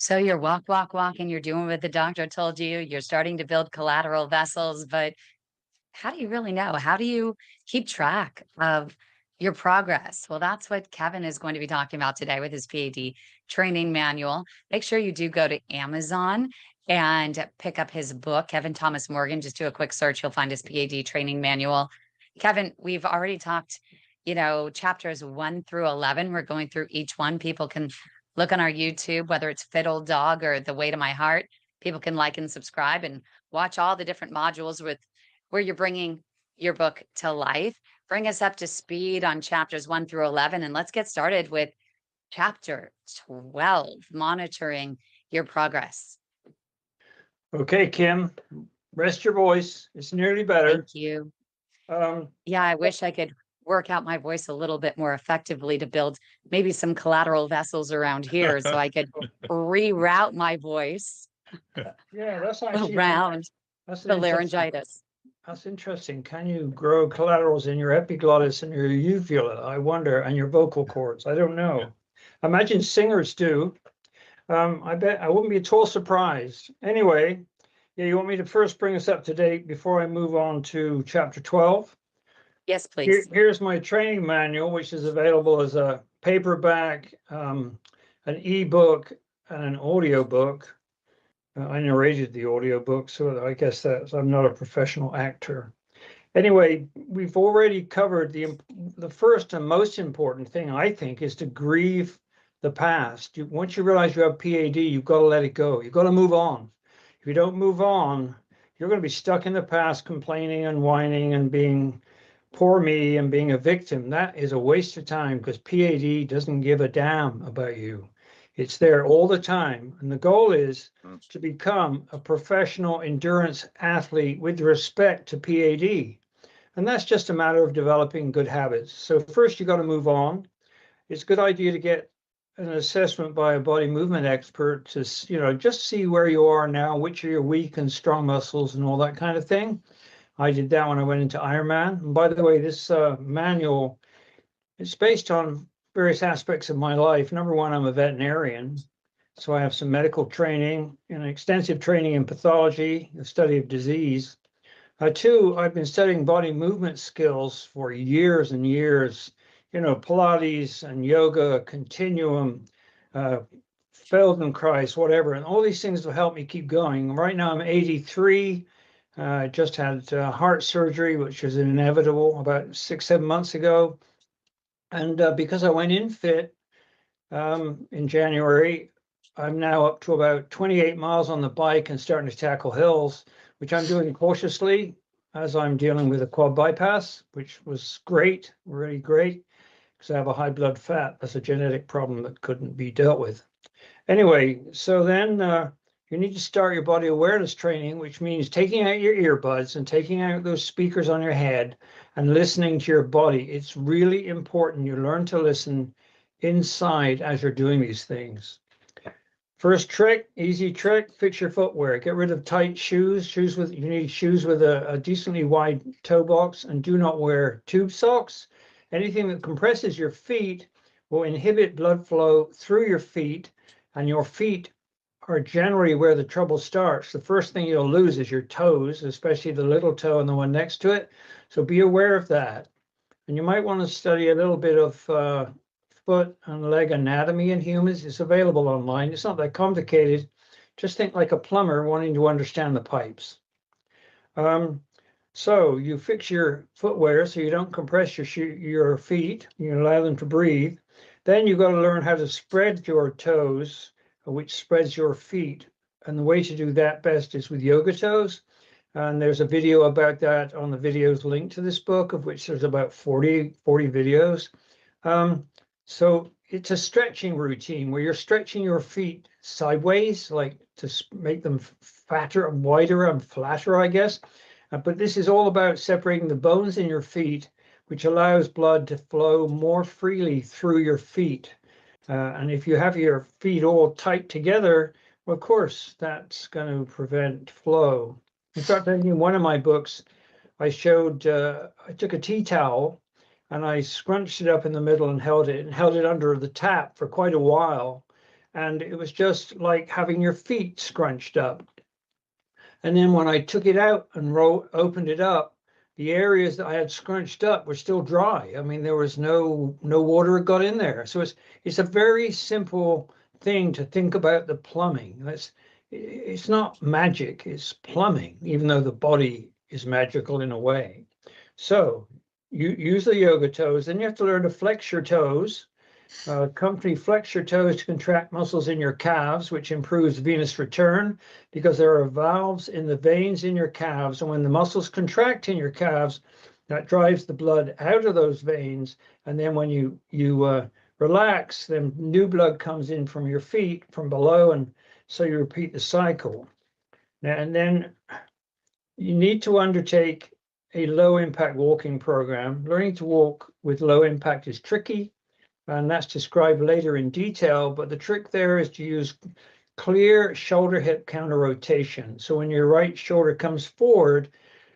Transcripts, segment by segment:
So you're walking, you're doing what the doctor told you, you're starting to build collateral vessels, but how do you really know? How do you keep track of your progress? Well, that's what Kevin is going to be talking about today with his PAD training manual. Make sure you do go to Amazon and pick up his book, Kevin Thomas Morgan. Just do a quick search, you'll find his PAD training manual. Kevin, we've already talked, chapters 1 through 11. We're going through each one. People can look on our YouTube, whether it's Fit Old Dog or The Way to My Heart. People can like and subscribe and watch all the different modules with where you're bringing your book to life. Bring us up to speed on chapters 1 through 11. And let's get started with chapter 12, monitoring your progress. Okay, Kym, rest your voice. It's nearly better. Thank you. Yeah, I wish I could work out my voice a little bit more effectively to build maybe some collateral vessels around here so I could reroute my voice Yeah, that's actually around that's the an interesting- laryngitis. That's interesting. Can you grow collaterals in your epiglottis and your uvula? I wonder, and your vocal cords. I don't know. I imagine singers do. I bet I wouldn't be at all surprised. Anyway, yeah, you want me to first bring us up to date before I move on to chapter 12? Yes, please. Here's my training manual, which is available as a paperback, an ebook, and an audio book. I narrated the audiobook, so I guess I'm not a professional actor. Anyway, we've already covered the first and most important thing, I think, is to grieve the past. Once you realize you have PAD, you've got to let it go. You've got to move on. If you don't move on, you're going to be stuck in the past, complaining and whining and being poor me and being a victim. That is a waste of time because PAD doesn't give a damn about you. It's there all the time. And the goal is to become a professional endurance athlete with respect to PAD. And that's just a matter of developing good habits. So first, you got to move on. It's a good idea to get an assessment by a body movement expert to, just see where you are now, which are your weak and strong muscles and all that kind of thing. I did that when I went into Ironman. And by the way, this manual is based on various aspects of my life. Number one, I'm a veterinarian. So I have some medical training and extensive training in pathology, the study of disease. Two, I've been studying body movement skills for years and years, Pilates and yoga, continuum, Feldenkrais, whatever. And all these things will help me keep going. Right now I'm 83. I just had heart surgery, which was inevitable about 6-7 months ago. And because I went in fit in January, I'm now up to about 28 miles on the bike and starting to tackle hills, which I'm doing cautiously as I'm dealing with a quad bypass, which was great, really great, because I have a high blood fat. That's a genetic problem that couldn't be dealt with. Anyway, so then you need to start your body awareness training, which means taking out your earbuds and taking out those speakers on your head and listening to your body. It's really important you learn to listen inside as you're doing these things. First trick, easy trick, fix your footwear. Get rid of tight shoes. You need shoes with a decently wide toe box, and do not wear tube socks. Anything that compresses your feet will inhibit blood flow through your feet, and your feet are generally where the trouble starts. The first thing you'll lose is your toes, especially the little toe and the one next to it. So be aware of that. And you might want to study a little bit of foot and leg anatomy in humans. It's available online. It's not that complicated. Just think like a plumber wanting to understand the pipes. So you fix your footwear so you don't compress your feet. You allow them to breathe. Then you've got to learn how to spread your toes, which spreads your feet. And the way to do that best is with yoga toes. And there's a video about that on the videos linked to this book, of which there's about 40 videos. So it's a stretching routine where you're stretching your feet sideways, like to make them fatter and wider and flatter, I guess. But this is all about separating the bones in your feet, which allows blood to flow more freely through your feet. And if you have your feet all tight together, well, of course, that's going to prevent flow. In fact, in one of my books, I showed, I took a tea towel and I scrunched it up in the middle and held it under the tap for quite a while. and it was just like having your feet scrunched up. And then when I took it out and opened it up, the areas that I had scrunched up were still dry. I mean, there was no water got in there. So it's a very simple thing to think about the plumbing. It's not magic, it's plumbing, even though the body is magical in a way. So you use the yoga toes, then you have to learn to flex your toes. Comfy flex your toes to contract muscles in your calves, which improves venous return because there are valves in the veins in your calves. And when the muscles contract in your calves, that drives the blood out of those veins. And then when you relax, then new blood comes in from your feet from below. And so you repeat the cycle. And then you need to undertake a low impact walking program. Learning to walk with low impact is tricky, and that's described later in detail, but the trick there is to use clear shoulder hip counter rotation. So when your right shoulder comes forward,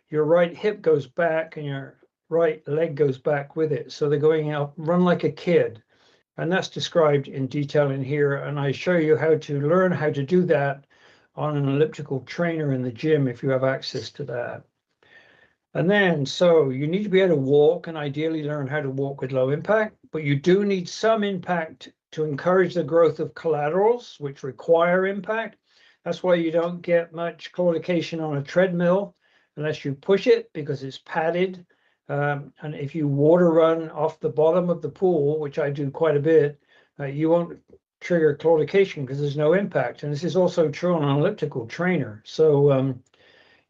your right hip goes back and your right leg goes back with it. So they're going out, run like a kid. And that's described in detail in here. And I show you how to learn how to do that on an elliptical trainer in the gym if you have access to that. And then, so you need to be able to walk and ideally learn how to walk with low impact, but you do need some impact to encourage the growth of collaterals, which require impact. That's why you don't get much claudication on a treadmill unless you push it because it's padded. And if you water run off the bottom of the pool, which I do quite a bit, you won't trigger claudication because there's no impact. And this is also true on an elliptical trainer. So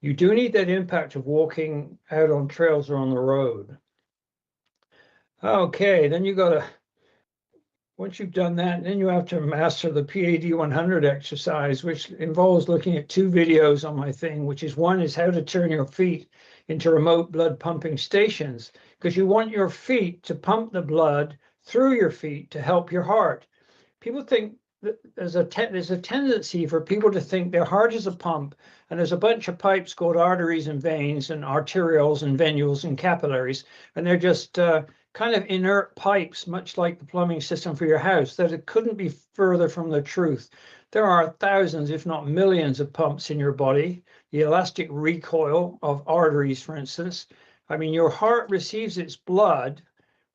you do need that impact of walking out on trails or on the road. Okay, then you got to, once you've done that, then you have to master the P.A.D 100 exercise, which involves looking at two videos on my thing, which is one is how to turn your feet into remote blood pumping stations, because you want your feet to pump the blood through your feet to help your heart. People think there's a tendency for people to think their heart is a pump and there's a bunch of pipes called arteries and veins and arterioles and venules and capillaries, and they're just kind of inert pipes, much like the plumbing system for your house. That it couldn't be further from the truth. There are thousands, if not millions, of pumps in your body. The elastic recoil of arteries, for instance. I mean, your heart receives its blood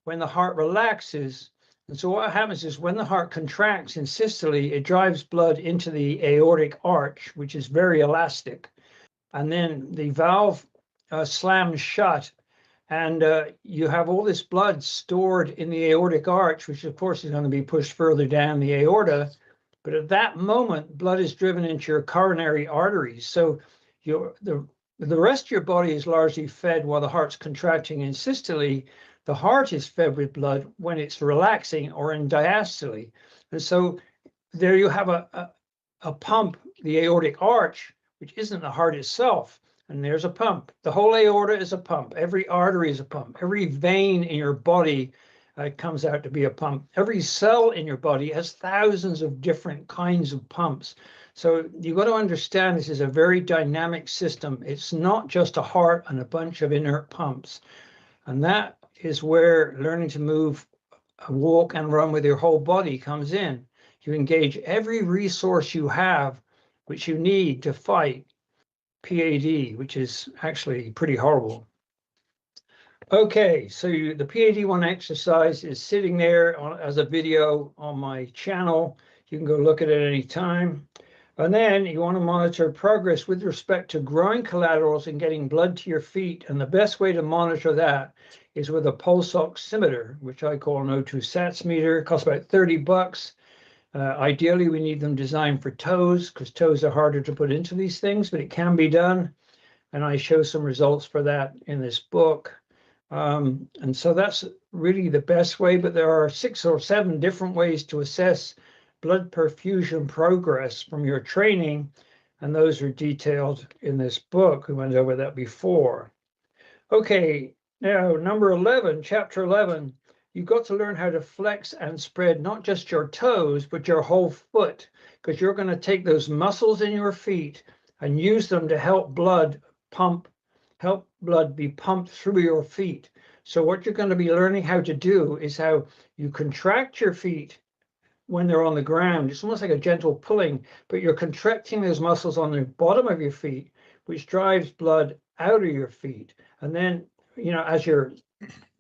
when the heart relaxes. And so what happens is when the heart contracts in systole, it drives blood into the aortic arch, which is very elastic. And then the valve slams shut, and you have all this blood stored in the aortic arch, which of course is going to be pushed further down the aorta. But at that moment, blood is driven into your coronary arteries. So the rest of your body is largely fed while the heart's contracting in systole. The heart is fed with blood when it's relaxing or in diastole. And so there you have a pump, the aortic arch, which isn't the heart itself. And there's a pump. The whole aorta is a pump. Every artery is a pump. Every vein in your body comes out to be a pump. Every cell in your body has thousands of different kinds of pumps. So you've got to understand this is a very dynamic system. It's not just a heart and a bunch of inert pumps. And that is where learning to move, walk and run with your whole body comes in. You engage every resource you have, which you need to fight P.A.D, which is actually pretty horrible. Okay, so the P.A.D 1 exercise is sitting there as a video on my channel. You can go look at it any time. And then you want to monitor progress with respect to growing collaterals and getting blood to your feet. And the best way to monitor that is with a pulse oximeter, which I call an O2 sats meter. It costs about $30. Ideally, we need them designed for toes because toes are harder to put into these things, but it can be done. And I show some results for that in this book. And so that's really the best way, but there are 6 or 7 different ways to assess blood perfusion progress from your training, and those are detailed in this book. We went over that before. Okay, now number 11, chapter 11, you've got to learn how to flex and spread not just your toes, but your whole foot, because you're going to take those muscles in your feet and use them to help blood be pumped through your feet. So what you're going to be learning how to do is how you contract your feet when they're on the ground. It's almost like a gentle pulling, but you're contracting those muscles on the bottom of your feet, which drives blood out of your feet. And then, as you're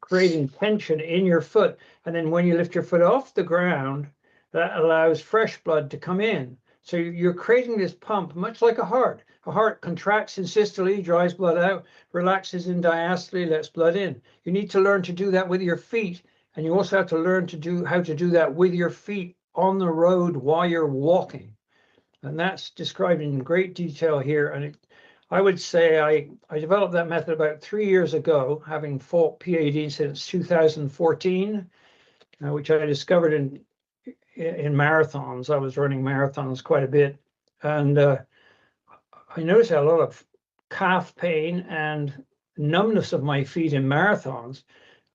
creating tension in your foot, and then when you lift your foot off the ground, that allows fresh blood to come in. So you're creating this pump, much like a heart. A heart contracts in systole, drives blood out, relaxes in diastole, lets blood in. You need to learn to do that with your feet. And you also have to learn to do how to do that with your feet on the road while you're walking. And that's described in great detail here. And I would say I developed that method about 3 years ago, having fought P.A.D. since 2014, which I discovered in marathons. I was running marathons quite a bit. And I noticed a lot of calf pain and numbness of my feet in marathons.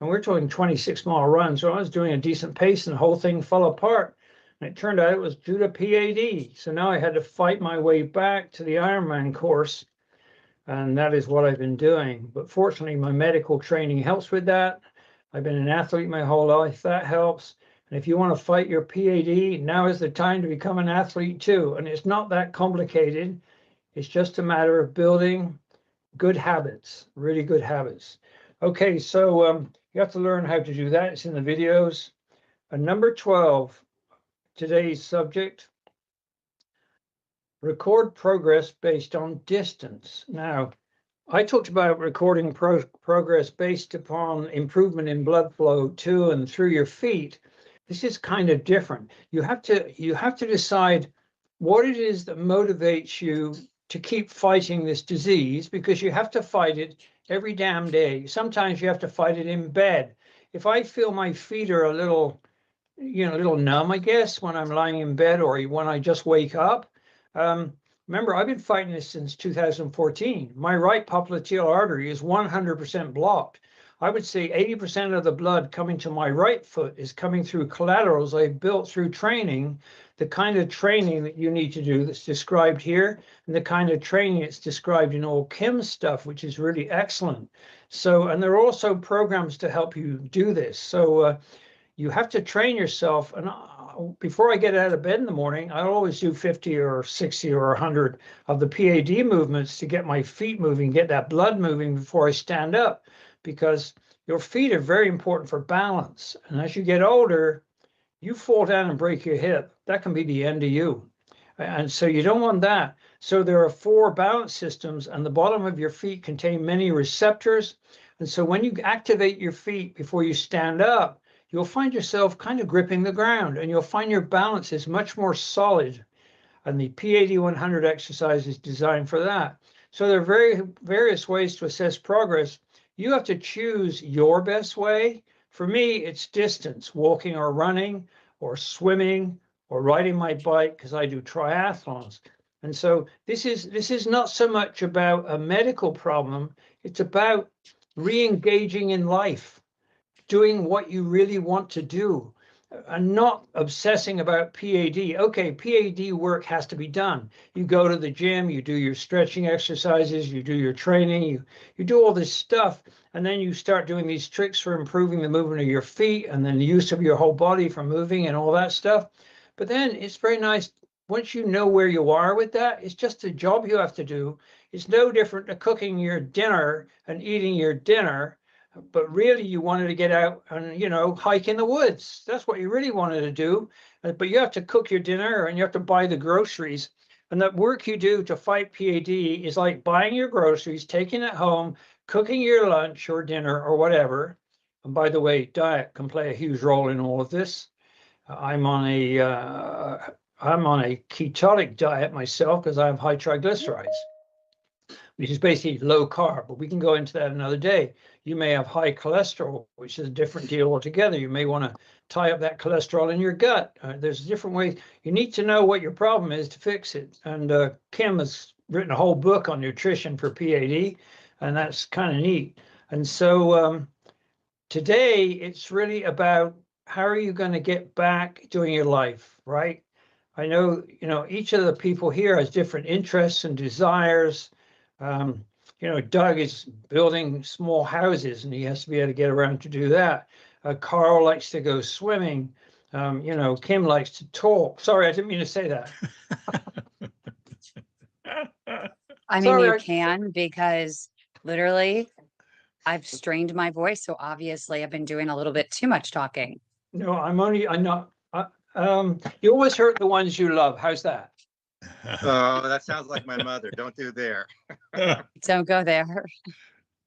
And we're talking 26-mile runs. So I was doing a decent pace and the whole thing fell apart. And it turned out it was due to P.A.D. So now I had to fight my way back to the Ironman course. And that is what I've been doing. But fortunately, my medical training helps with that. I've been an athlete my whole life. That helps. And if you want to fight your P.A.D., now is the time to become an athlete too. And it's not that complicated. It's just a matter of building good habits, really good habits. Okay, so you have to learn how to do that. It's in the videos. Number 12, today's subject, record progress based on distance. Now, I talked about recording progress based upon improvement in blood flow to and through your feet. This is kind of different. You have to decide what it is that motivates you to keep fighting this disease, because you have to fight it every damn day. Sometimes you have to fight it in bed. If I feel my feet are a little numb, I guess, when I'm lying in bed or when I just wake up. Remember, I've been fighting this since 2014. My right popliteal artery is 100% blocked. I would say 80% of the blood coming to my right foot is coming through collaterals I've built through training, the kind of training that you need to do that's described here, and the kind of training that's described in all Kym stuff, which is really excellent. So, and there are also programs to help you do this. So you have to train yourself. And before I get out of bed in the morning, I always do 50 or 60 or 100 of the P.A.D. movements to get my feet moving, get that blood moving before I stand up, because your feet are very important for balance. And as you get older, you fall down and break your hip. That can be the end of you. And so you don't want that. So there are 4 balance systems, and the bottom of your feet contain many receptors. And so when you activate your feet before you stand up, you'll find yourself kind of gripping the ground, and you'll find your balance is much more solid. And the P.A.D. 100 exercise is designed for that. So there are various ways to assess progress. You have to choose your best way. For me, it's distance, walking or running or swimming or riding my bike, because I do triathlons. And so this is not so much about a medical problem. It's about re-engaging in life, doing what you really want to do, and not obsessing about P.A.D. Okay, P.A.D. work has to be done. You go to the gym, you do your stretching exercises, you do your training, you do all this stuff, and then you start doing these tricks for improving the movement of your feet and then the use of your whole body for moving and all that stuff. But then it's very nice, once you know where you are with that, it's just a job you have to do. It's no different to cooking your dinner and eating your dinner. But really, you wanted to get out and, hike in the woods. That's what you really wanted to do. But you have to cook your dinner and you have to buy the groceries. And that work you do to fight P.A.D. is like buying your groceries, taking it home, cooking your lunch or dinner or whatever. And by the way, diet can play a huge role in all of this. I'm on a ketonic diet myself because I have high triglycerides, which is basically low carb, but we can go into that another day. You may have high cholesterol, which is a different deal altogether. You may want to tie up that cholesterol in your gut. There's different ways. You need to know what your problem is to fix it. And Kym has written a whole book on nutrition for P.A.D., and that's kind of neat. And so today, it's really about how are you going to get back doing your life, right? I know, each of the people here has different interests and desires. Doug is building small houses and he has to be able to get around to do that. Carl likes to go swimming. Kym likes to talk. Sorry, I didn't mean to say that. I mean, you Sorry, can, because literally I've strained my voice. So obviously I've been doing a little bit too much talking. no, I'm not. You always hurt the ones you love. How's that? Oh, that sounds like my mother. Don't do there. Don't go there.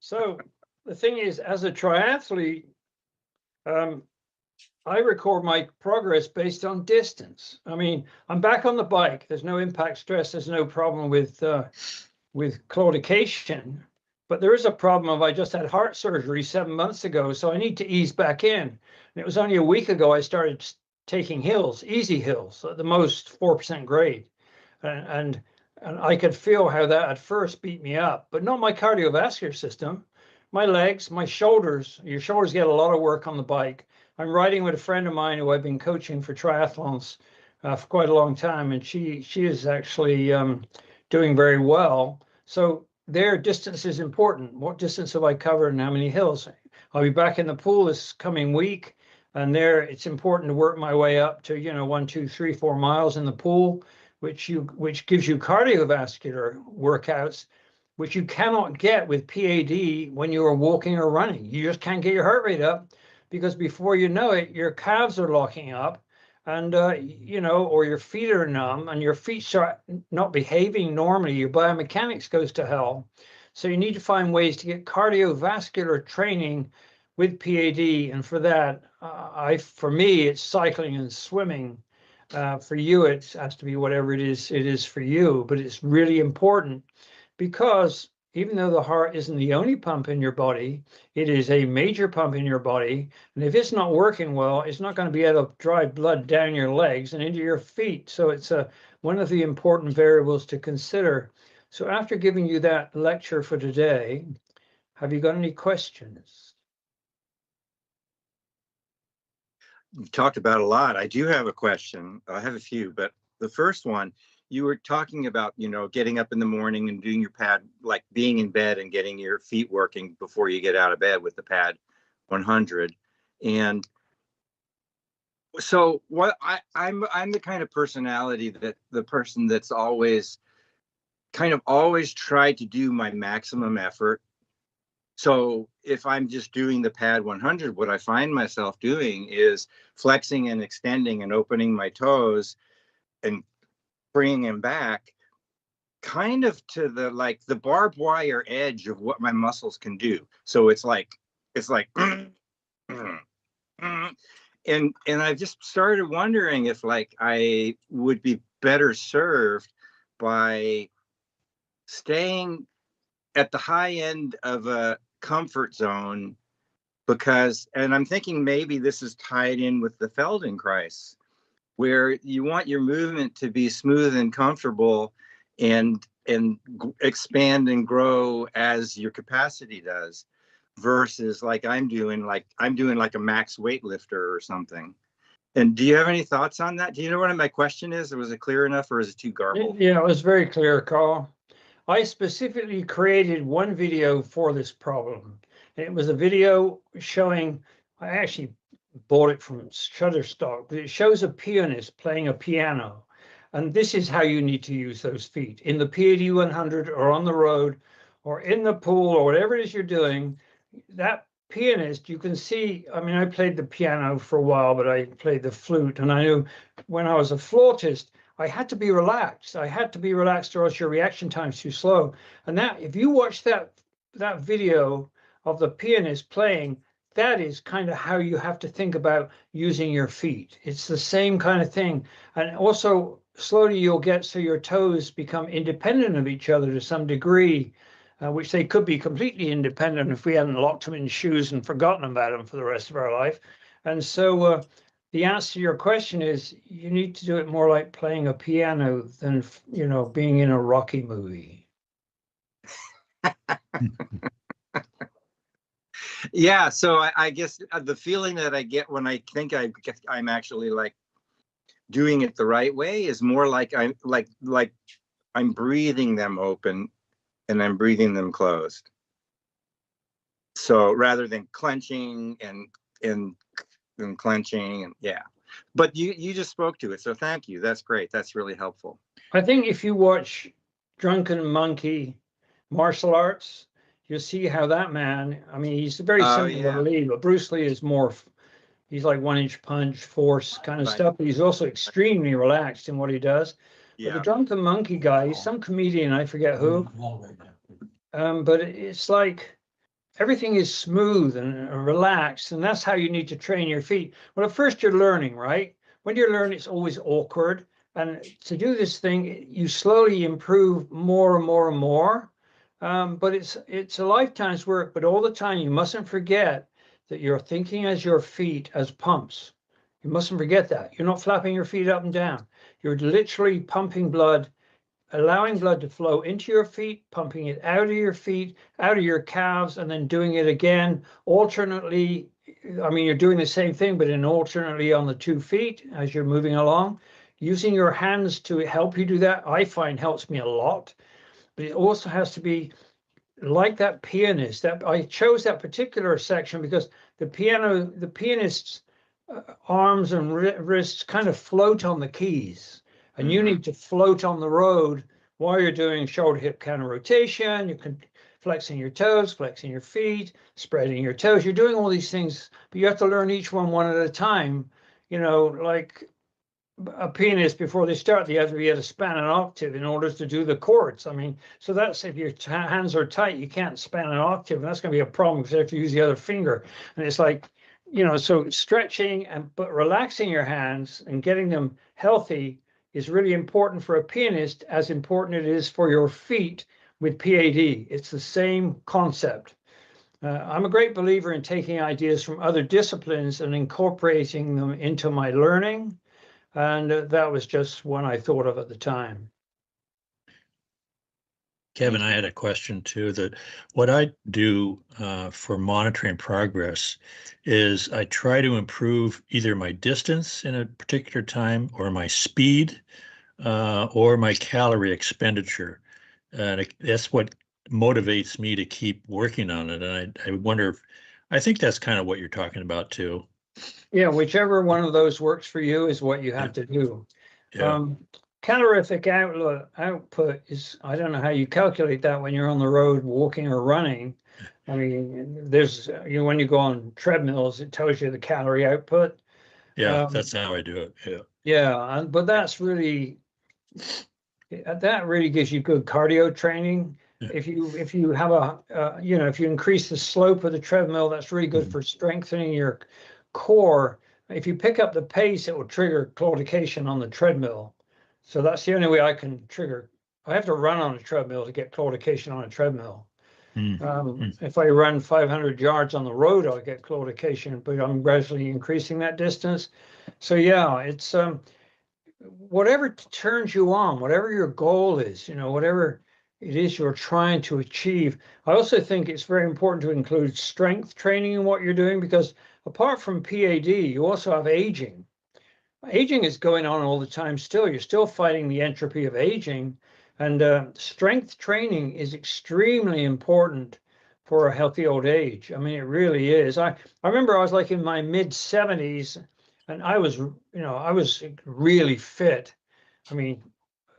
So the thing is, as a triathlete, I record my progress based on distance. I mean, I'm back on the bike. There's no impact stress. There's no problem with claudication, but there is a problem of I just had heart surgery 7 months ago, so I need to ease back in. And it was only a week ago I started taking hills, easy hills, at the most 4% grade, and I could feel how that at first beat me up, but not my cardiovascular system, my legs, my shoulders. Your shoulders get a lot of work on the bike. I'm riding with a friend of mine who I've been coaching for triathlons for quite a long time, and she is actually doing very well. So their distance is important. What distance have I covered and how many hills? I'll be back in the pool this coming week, and there it's important to work my way up to 1, 2, 3, 4 miles in the pool, which gives you cardiovascular workouts, which you cannot get with P.A.D. when you are walking or running. You just can't get your heart rate up, because before you know it, your calves are locking up, and or your feet are numb, and your feet start not behaving normally. Your biomechanics goes to hell. So you need to find ways to get cardiovascular training with P.A.D. And for that, for me, it's cycling and swimming. For you, it has to be whatever it is for you. But it's really important, because even though the heart isn't the only pump in your body, it is a major pump in your body. And if it's not working well, it's not going to be able to drive blood down your legs and into your feet. So it's one of the important variables to consider. So after giving you that lecture for today, have you got any questions? You've talked about a lot. I do have a question. I have a few, but the first one, you were talking about, getting up in the morning and doing your pad, like being in bed and getting your feet working before you get out of bed with the pad 100. And so I'm the kind of personality that the person that's always tried to do my maximum effort. So if I'm just doing the pad 100, what I find myself doing is flexing and extending and opening my toes and bringing them back, kind of to the barbed wire edge of what my muscles can do. So it's like and I've just started wondering if I would be better served by staying at the high end of a comfort zone, and I'm thinking maybe this is tied in with the Feldenkrais, where you want your movement to be smooth and comfortable and expand and grow as your capacity does, versus I'm doing like a max weightlifter or something. And do you have any thoughts on that? Do you know what my question is? Was it clear enough, or is it too garbled? Yeah, it was very clear, Carl. I specifically created one video for this problem. And it was a video showing, I actually bought it from Shutterstock, but it shows a pianist playing a piano. And this is how you need to use those feet in the P.A.D. 100 or on the road or in the pool or whatever it is you're doing. That pianist, you can see, I mean, I played the piano for a while, but I played the flute. And I knew when I was a flautist, I had to be relaxed. I had to be relaxed, or else your reaction time's too slow. And that, if you watch that video of the pianist playing, that is kind of how you have to think about using your feet. It's the same kind of thing. And also, slowly you'll get so your toes become independent of each other to some degree, which they could be completely independent if we hadn't locked them in shoes and forgotten about them for the rest of our life. And so the answer to your question is you need to do it more like playing a piano than, being in a Rocky movie. Yeah, so I guess the feeling that I get when I think I'm actually doing it the right way is more like I'm breathing them open and I'm breathing them closed. So rather than clenching and clenching, and yeah. but you just spoke to it, so thank you. That's great. That's really helpful. I think if you watch Drunken Monkey martial arts, you'll see how that man, I mean, he's very Oh similar to yeah, Lee, but Bruce Lee is more, he's like 1 inch punch, force kind of right. stuff, but he's also extremely relaxed in what he does. But the Yeah. Drunken Monkey guy, he's some comedian, I forget who, but it's like everything is smooth and relaxed, and that's how you need to train your feet. Well, at first you're learning, right? When you're learning, it's always awkward. And to do this thing, you slowly improve more and more and more. But it's a lifetime's work, but all the time you mustn't forget that you're thinking as your feet as pumps. You mustn't forget that. You're not flapping your feet up and down. You're literally pumping blood, allowing blood to flow into your feet, pumping it out of your feet, out of your calves, and then doing it again alternately. I mean, you're doing the same thing, but in alternately on the 2 feet as you're moving along. Using your hands to help you do that, I find helps me a lot. But it also has to be like that pianist. That I chose that particular section because the pianist's arms and wrists kind of float on the keys, and you need to float on the road while you're doing shoulder hip counter rotation. You can flexing your toes, flexing your feet, spreading your toes. You're doing all these things, but you have to learn each one at a time. You know, like a pianist, before they start, they have to be able to span an octave in order to do the chords. I mean, so that's if your hands are tight, you can't span an octave, and that's going to be a problem because you have to use the other finger. And it's like, you know, so stretching but relaxing your hands and getting them healthy is really important for a pianist, as important it is for your feet with P.A.D. It's the same concept. I'm a great believer in taking ideas from other disciplines and incorporating them into my learning. And that was just one I thought of at the time. Kevin, I had a question too, that what I do for monitoring progress is I try to improve either my distance in a particular time or my speed or my calorie expenditure. And that's what motivates me to keep working on it. And I wonder if, I think that's kind of what you're talking about too. Yeah, whichever one of those works for you is what you have to do. Yeah. Calorific output is, I don't know how you calculate that when you're on the road walking or running. I mean, there's, you know, when you go on treadmills, it tells you the calorie output. Yeah, that's how I do it. Yeah. Yeah, but that's really, that really gives you good cardio training. Yeah. If you have you know, if you increase the slope of the treadmill, that's really good for strengthening your core. If you pick up the pace, it will trigger claudication on the treadmill. So that's the only way I can trigger. I have to run on a treadmill to get claudication on a treadmill. If I run 500 yards on the road, I'll get claudication, but I'm gradually increasing that distance. So yeah, it's whatever turns you on, whatever your goal is, you know, whatever it is you're trying to achieve. I also think it's very important to include strength training in what you're doing, because apart from P.A.D, you also have aging. Aging is going on all the time still. You're still fighting the entropy of aging, and strength training is extremely important for a healthy old age. I mean, it really is. I remember I was like in my mid 70s, and I was, you know, I was really fit. I mean,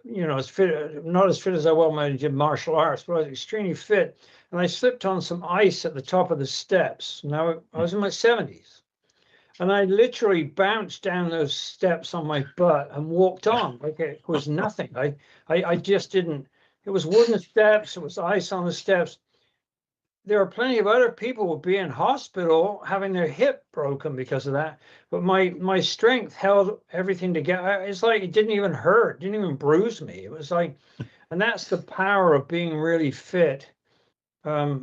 you know, as fit, not as fit as I was when I did martial arts, but I was extremely fit. And I slipped on some ice at the top of the steps. Now I was in my 70s. And I literally bounced down those steps on my butt and walked on like it was nothing. I just didn't. It was wooden steps. It was ice on the steps. There are plenty of other people who would be in hospital having their hip broken because of that. But my strength held everything together. It's like it didn't even hurt. Didn't even bruise me. It was like, and that's the power of being really fit. I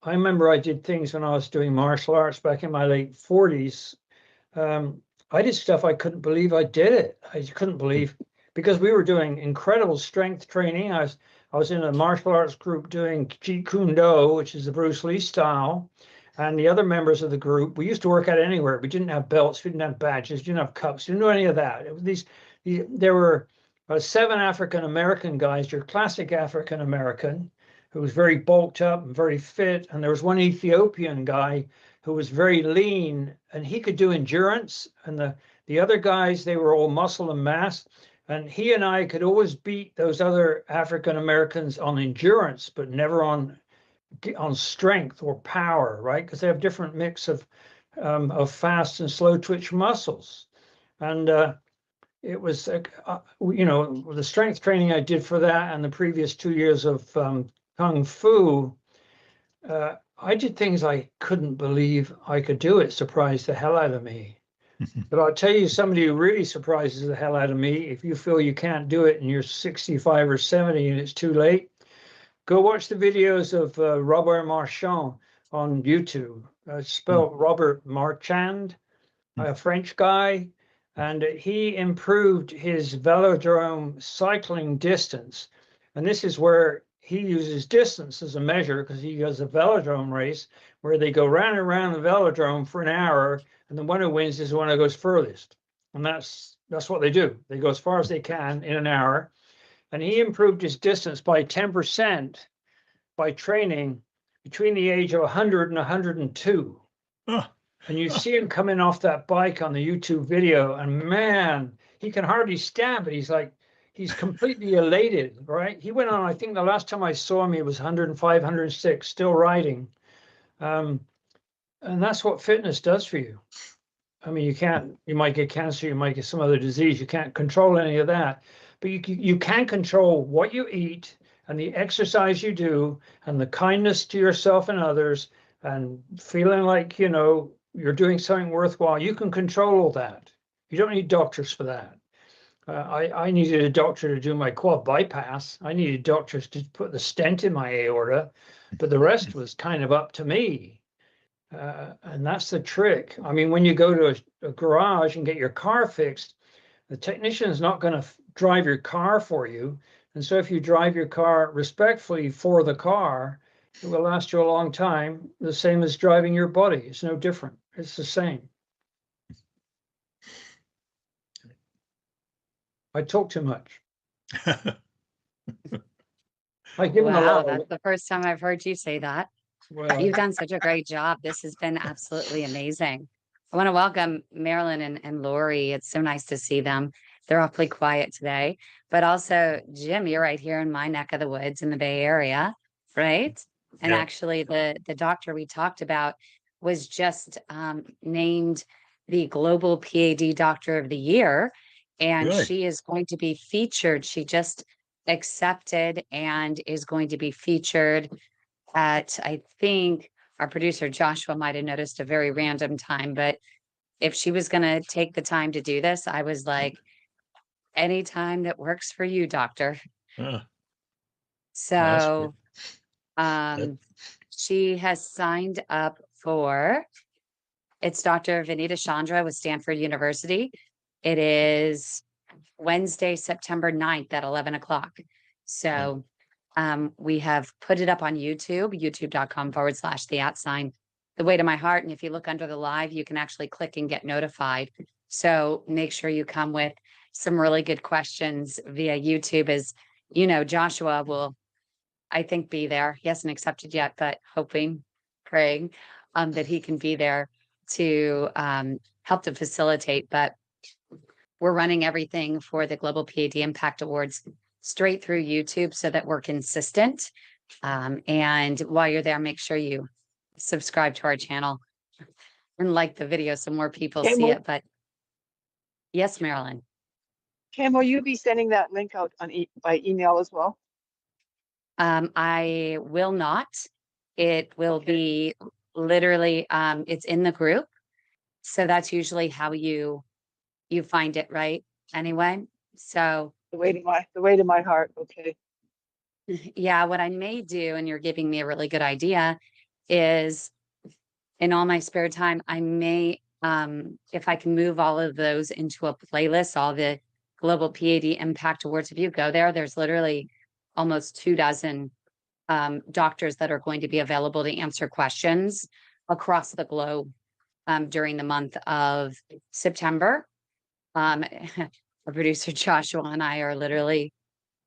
remember I did things when I was doing martial arts back in my late 40s. I did stuff I couldn't believe I did it. I couldn't believe, because we were doing incredible strength training. I was in a martial arts group doing Jeet Kune Do, which is the Bruce Lee style, and the other members of the group, we used to work out anywhere. We didn't have belts, we didn't have badges, didn't have cups, didn't do any of that. It was there were 7 African American guys, your classic African American, who was very bulked up and very fit, and there was one Ethiopian guy who was very lean, and he could do endurance. And the other guys, they were all muscle and mass. And he and I could always beat those other African Americans on endurance, but never on strength or power, right? Because they have different mix of fast and slow twitch muscles. And it was, the strength training I did for that and the previous 2 years of Kung Fu, I did things I couldn't believe I could do. It surprised the hell out of me. But I'll tell you, somebody who really surprises the hell out of me, if you feel you can't do it and you're 65 or 70 and it's too late, go watch the videos of Robert Marchand on YouTube. Spelled Robert Marchand, a French guy, and he improved his velodrome cycling distance. And this is where he uses distance as a measure, because he does a velodrome race where they go round and round the velodrome for an hour, and the one who wins is the one who goes furthest. And that's what they do. They go as far as they can in an hour. And he improved his distance by 10% by training between the age of 100 and 102. Oh, And you see him coming off that bike on the YouTube video, and man, he can hardly stand, but he's completely elated, right? He went on, I think the last time I saw him, he was 105, 106, still riding. And that's what fitness does for you. I mean, you might get cancer, you might get some other disease. You can't control any of that, but you can control what you eat and the exercise you do and the kindness to yourself and others and feeling like, you're doing something worthwhile. You can control all that. You don't need doctors for that. I needed a doctor to do my quad bypass. I needed doctors to put the stent in my aorta, but the rest was kind of up to me. And that's the trick. I mean, when you go to a garage and get your car fixed, the technician is not going to drive your car for you. And so if you drive your car respectfully for the car, it will last you a long time, the same as driving your body. It's no different. It's the same. I talk too much. I give them a Wow, lot that's of, the first time I've heard you say that. well, You've done such a great job. This has been absolutely amazing. I want to welcome Marilyn and Lori. It's so nice to see them. They're awfully quiet today. But also, Jim, you're right here in my neck of the woods in the Bay Area, right? And Yeah. actually, the doctor we talked about was just named the Global P.A.D. Doctor of the Year. And Really? she is going to be featured. She just accepted and is going to be featured at, I think our producer Joshua might have noticed a very random time, but if she was going to take the time to do this, I was like, any time that works for you, doctor. Oh, that's great. So she has signed up for, it's Dr. Vinita Chandra with Stanford University. It is Wednesday, September 9th at 11 o'clock. So we have put it up on YouTube, youtube.com/the The Way to My Heart. And if you look under the live, you can actually click and get notified. So make sure you come with some really good questions via YouTube. As you know, Joshua will, I think, be there. He hasn't accepted yet, but hoping, praying that he can be there to help to facilitate. But we're running everything for the Global P.A.D. Impact Awards straight through YouTube so that we're consistent. And while you're there, make sure you subscribe to our channel and like the video so more people Kim, see it. But yes, Marilyn. Kim, will you be sending that link out on by email as well? I will not. It will be literally, it's in the group. So that's usually how you find it, right? Anyway, so The way to my heart. Okay. yeah, what I may do, and you're giving me a really good idea, is in all my spare time, I may, if I can move all of those into a playlist, all the Global P.A.D. Impact Awards. If you go there, there's literally almost 24 doctors that are going to be available to answer questions across the globe during the month of September. Our producer Joshua and I are literally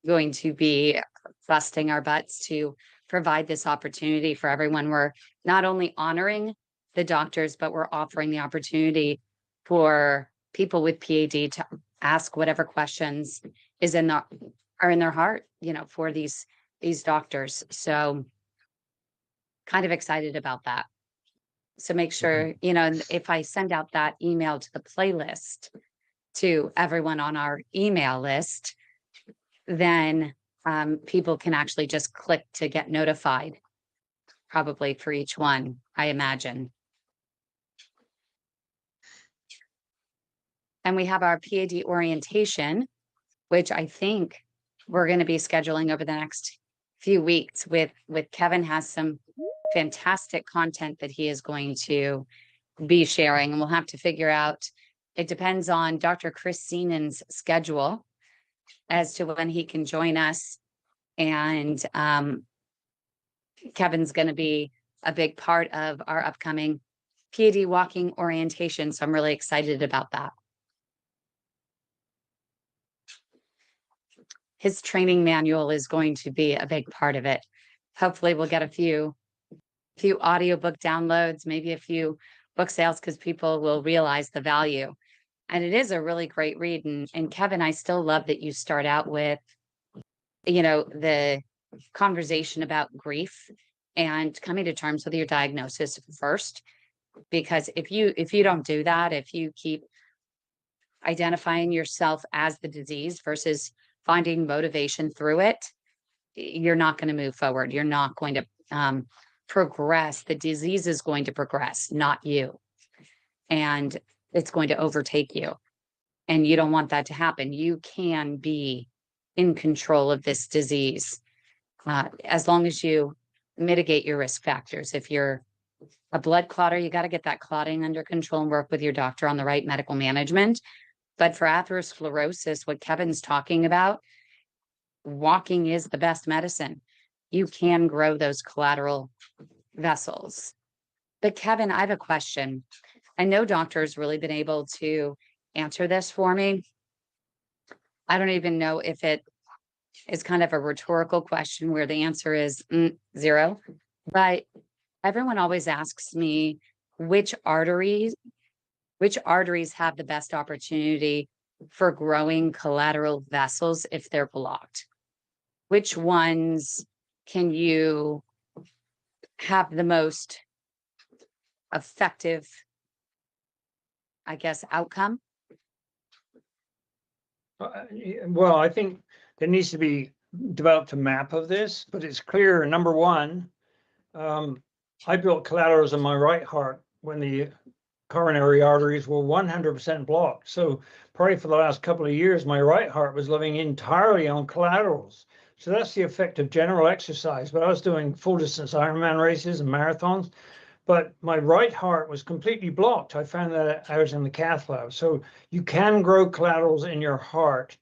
going to be busting our butts to provide this opportunity for everyone. We're not only honoring the doctors, but we're offering the opportunity for people with PAD to ask whatever questions are in their heart, for these doctors. So kind of excited about that. So make sure, and if I send out that email to the playlist to everyone on our email list, then people can actually just click to get notified, probably for each one, I imagine. And we have our PAD orientation, which I think we're going to be scheduling over the next few weeks with Kevin. Has some fantastic content that he is going to be sharing, and we'll have to figure out, it depends on Dr. Chris Seenan's schedule as to when he can join us. And Kevin's going to be a big part of our upcoming PAD walking orientation. So I'm really excited about that. His training manual is going to be a big part of it. Hopefully we'll get a few audiobook downloads, maybe a few book sales, because people will realize the value. And it is a really great read. And Kevin, I still love that you start out with, the conversation about grief and coming to terms with your diagnosis first. Because if you don't do that, if you keep identifying yourself as the disease versus finding motivation through it, you're not going to move forward. You're not going to progress. The disease is going to progress, not you. And it's going to overtake you. And you don't want that to happen. You can be in control of this disease as long as you mitigate your risk factors. If you're a blood clotter, you got to get that clotting under control and work with your doctor on the right medical management. But for atherosclerosis, what Kevin's talking about, walking is the best medicine. You can grow those collateral vessels. But Kevin, I have a question. I know doctors really been able to answer this for me. I don't even know if it is kind of a rhetorical question where the answer is zero. But everyone always asks me which arteries have the best opportunity for growing collateral vessels if they're blocked. Which ones can you have the most effective, I guess, outcome? Well, I think there needs to be developed a map of this, but it's clear, number one, I built collaterals in my right heart when the coronary arteries were 100% blocked. So probably for the last couple of years, my right heart was living entirely on collaterals. So that's the effect of general exercise. But I was doing full distance Ironman races and marathons, but my right heart was completely blocked. I found that I was in the cath lab. So you can grow collaterals in your heart.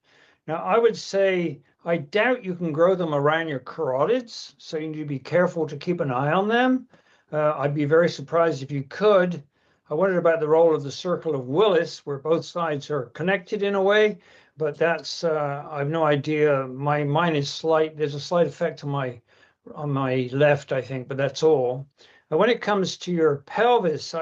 Now, I would say, I doubt you can grow them around your carotids. So you need to be careful to keep an eye on them. I'd be very surprised if you could. I wondered about the role of the circle of Willis, where both sides are connected in a way, but that's, I have no idea. Mine is slight. There's a slight effect on my left, I think, but that's all. And when it comes to your pelvis,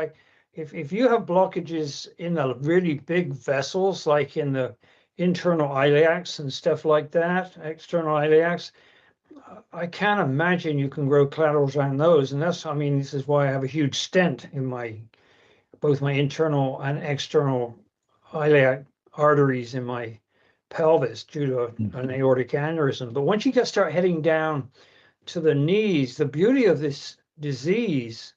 if you have blockages in the really big vessels, like in the internal iliacs and stuff like that, external iliacs, I can't imagine you can grow collaterals around those. And this is why I have a huge stent in both my internal and external iliac arteries in my pelvis due to an aortic aneurysm. But once you start heading down to the knees, the beauty of this disease,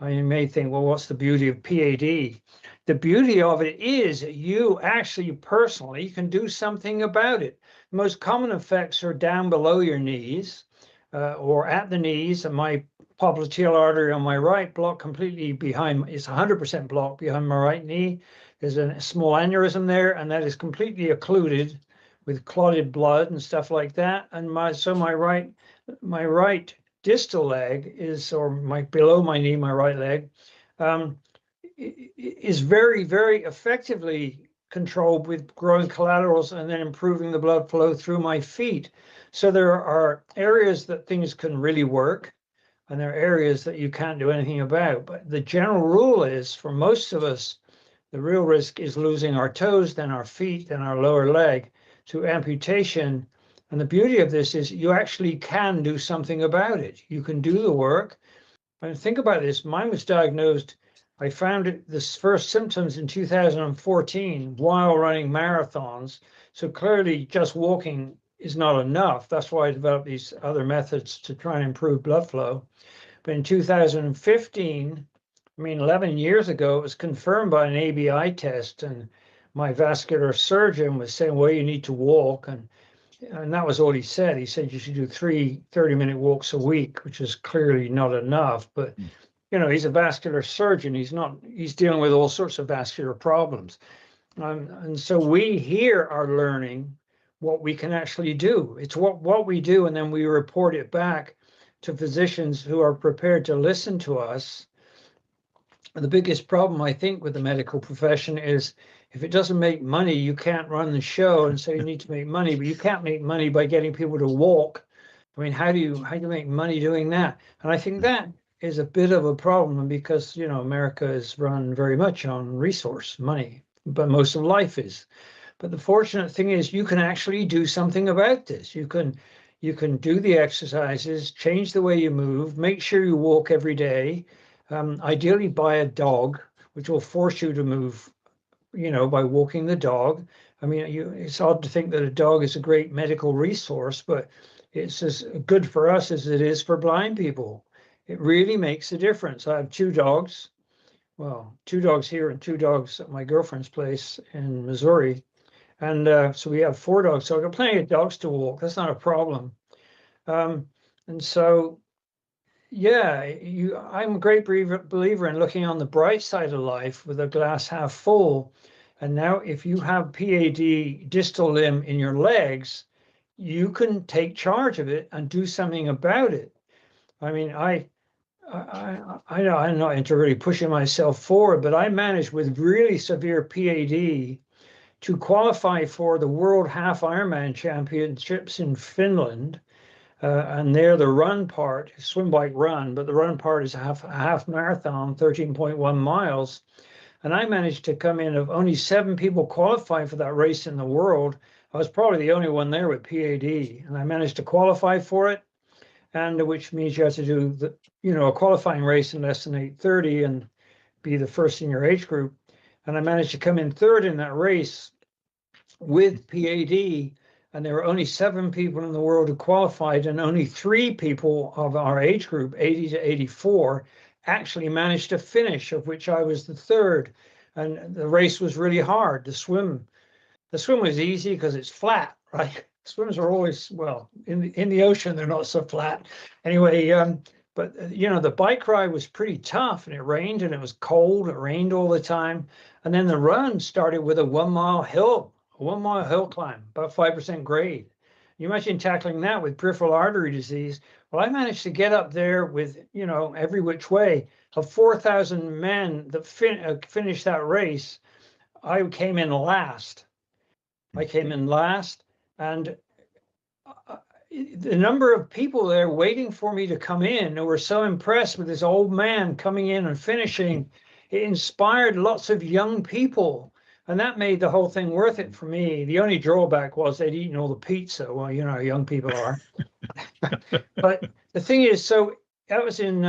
you may think, well, what's the beauty of PAD? The beauty of it is you actually personally can do something about it. The most common effects are down below your knees or at the knees. And my popliteal artery on my right blocked completely behind, it's 100% blocked behind my right knee. There's a small aneurysm there, and that is completely occluded with clotted blood and stuff like that. And my right distal leg is, below my knee, my right leg, is very, very effectively controlled with growing collaterals and then improving the blood flow through my feet. So there are areas that things can really work. and there are areas that you can't do anything about. But the general rule is, for most of us, the real risk is losing our toes, then our feet, then our lower leg to amputation. And the beauty of this is you actually can do something about it. You can do the work. And think about this. Mine was diagnosed, I found it, the first symptoms in 2014 while running marathons. So clearly just walking is not enough. That's why I developed these other methods to try and improve blood flow. But in 2015, I mean, 11 years ago, it was confirmed by an ABI test, and my vascular surgeon was saying, well, you need to walk. And that was all he said. He said you should do 3 30-minute walks a week, which is clearly not enough. But, you know, he's a vascular surgeon. He's dealing with all sorts of vascular problems. And so we here are learning what we can actually do. It's what we do, and then we report it back to physicians who are prepared to listen to us. The biggest problem, I think, with the medical profession is if it doesn't make money, you can't run the show. And so you need to make money, but you can't make money by getting people to walk. I mean, how do you make money doing that? And I think that is a bit of a problem because, you know, America is run very much on resource money, but most of life is. But the fortunate thing is you can actually do something about this. You can do the exercises, change the way you move, make sure you walk every day. Ideally buy a dog, which will force you to move, you know, by walking the dog. I mean, it's odd to think that a dog is a great medical resource, but it's as good for us as it is for blind people. It really makes a difference. I have 2 dogs. Well, 2 dogs here and 2 dogs at my girlfriend's place in Missouri. And so we have 4 dogs. So I've got plenty of dogs to walk. That's not a problem. And so yeah, I'm a great believer in looking on the bright side of life with a glass half full. And now if you have PAD distal limb in your legs, you can take charge of it and do something about it. I mean, I know I'm not into really pushing myself forward, but I managed with really severe PAD to qualify for the World Half Ironman Championships in Finland. And there the run part, swim, bike, run, but the run part is a half marathon, 13.1 miles. And I managed to come in of only 7 people qualifying for that race in the world. I was probably the only one there with PAD, and I managed to qualify for it. And which means you have to do a qualifying race in less than 8:30 and be the first in your age group. And I managed to come in 3rd in that race with PAD. And there were only 7 people in the world who qualified, and only 3 people of our age group, 80 to 84, actually managed to finish, of which I was the 3rd. And the race was really hard. The swim was easy because it's flat, right? Swims are always, well, in the ocean, they're not so flat. Anyway, but you know, the bike ride was pretty tough, and it rained and it was cold. It rained all the time. And then the run started with a 1-mile hill. A 1-mile hill climb, about 5% grade. You imagine tackling that with peripheral artery disease. Well, I managed to get up there with, you know, every which way. Of 4,000 men that finished that race, I came in last. And the number of people there waiting for me to come in who were so impressed with this old man coming in and finishing, it inspired lots of young people. And that made the whole thing worth it for me. The only drawback was they'd eaten all the pizza. Well, you know how young people are. But the thing is, so that was in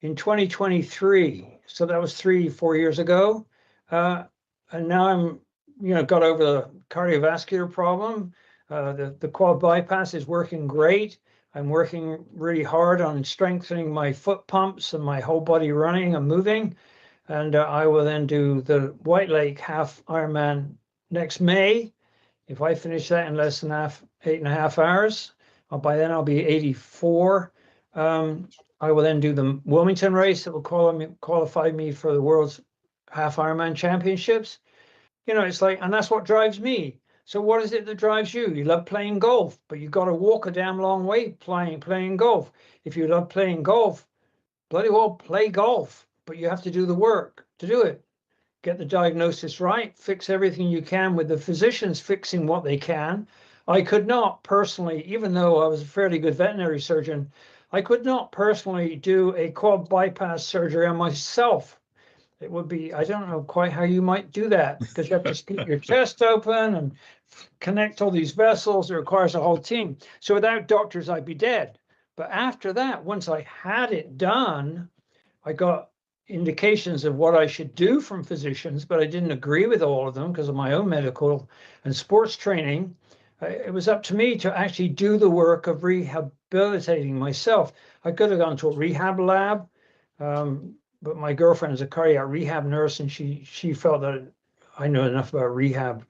2023. So that was 3-4 years ago. And now I'm, you know, got over the cardiovascular problem. The quad bypass is working great. I'm working really hard on strengthening my foot pumps and my whole body running and moving. And I will then do the White Lake half Ironman next May. If I finish that in less than 8.5 hours, by then I'll be 84. I will then do the Wilmington race that will qualify me for the world's half Ironman championships. You know, it's like, and that's what drives me. So what is it that drives you? You love playing golf, but you got to walk a damn long way playing golf. If you love playing golf, bloody well play golf. But you have to do the work to do it. Get the diagnosis right, fix everything you can with the physicians fixing what they can. I could not personally, even though I was a fairly good veterinary surgeon, I could not personally do a quad bypass surgery on myself. It would be, I don't know quite how you might do that, because you have to split your chest open and connect all these vessels. It requires a whole team. So without doctors, I'd be dead. But after that, once I had it done, I got indications of what I should do from physicians, but I didn't agree with all of them because of my own medical and sports training. It was up to me to actually do the work of rehabilitating myself. I could have gone to a rehab lab, but my girlfriend is a cardiac rehab nurse, and she felt that I know enough about rehab,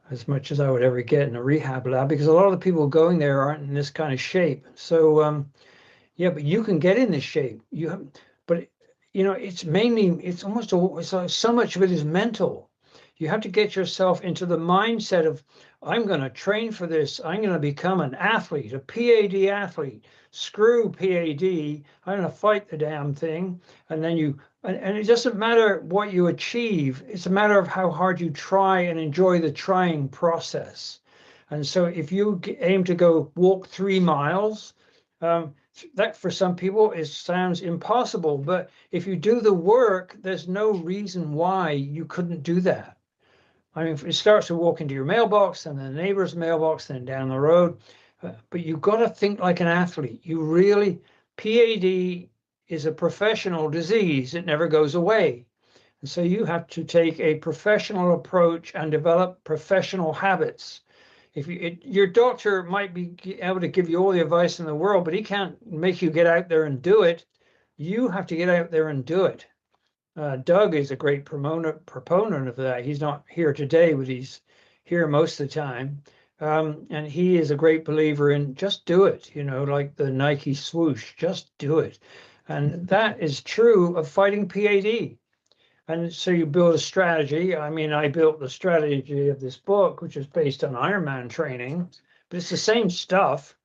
as much as I would ever get in a rehab lab, because a lot of the people going there aren't in this kind of shape. So yeah, but you can get in this shape. You have, but it's mainly, it's almost it's like so much of it is mental. You have to get yourself into the mindset of, I'm going to train for this. I'm going to become an athlete, a P.A.D. athlete. Screw P.A.D. I'm going to fight the damn thing. And then and it doesn't matter what you achieve. It's a matter of how hard you try and enjoy the trying process. And so if you aim to go walk 3 miles, that for some people sounds impossible, but if you do the work, there's no reason why you couldn't do that. I mean, it starts with walking to your mailbox and the neighbor's mailbox, then down the road. But you've got to think like an athlete. You really, PAD is a professional disease. It never goes away. And so you have to take a professional approach and develop professional habits. If your doctor might be able to give you all the advice in the world, but he can't make you get out there and do it. You have to get out there and do it. Doug is a great proponent of that. He's not here today, but he's here most of the time. And he is a great believer in just do it, like the Nike swoosh, just do it. And that is true of fighting PAD. And so you build a strategy. I mean, I built the strategy of this book, which is based on Ironman training, but it's the same stuff.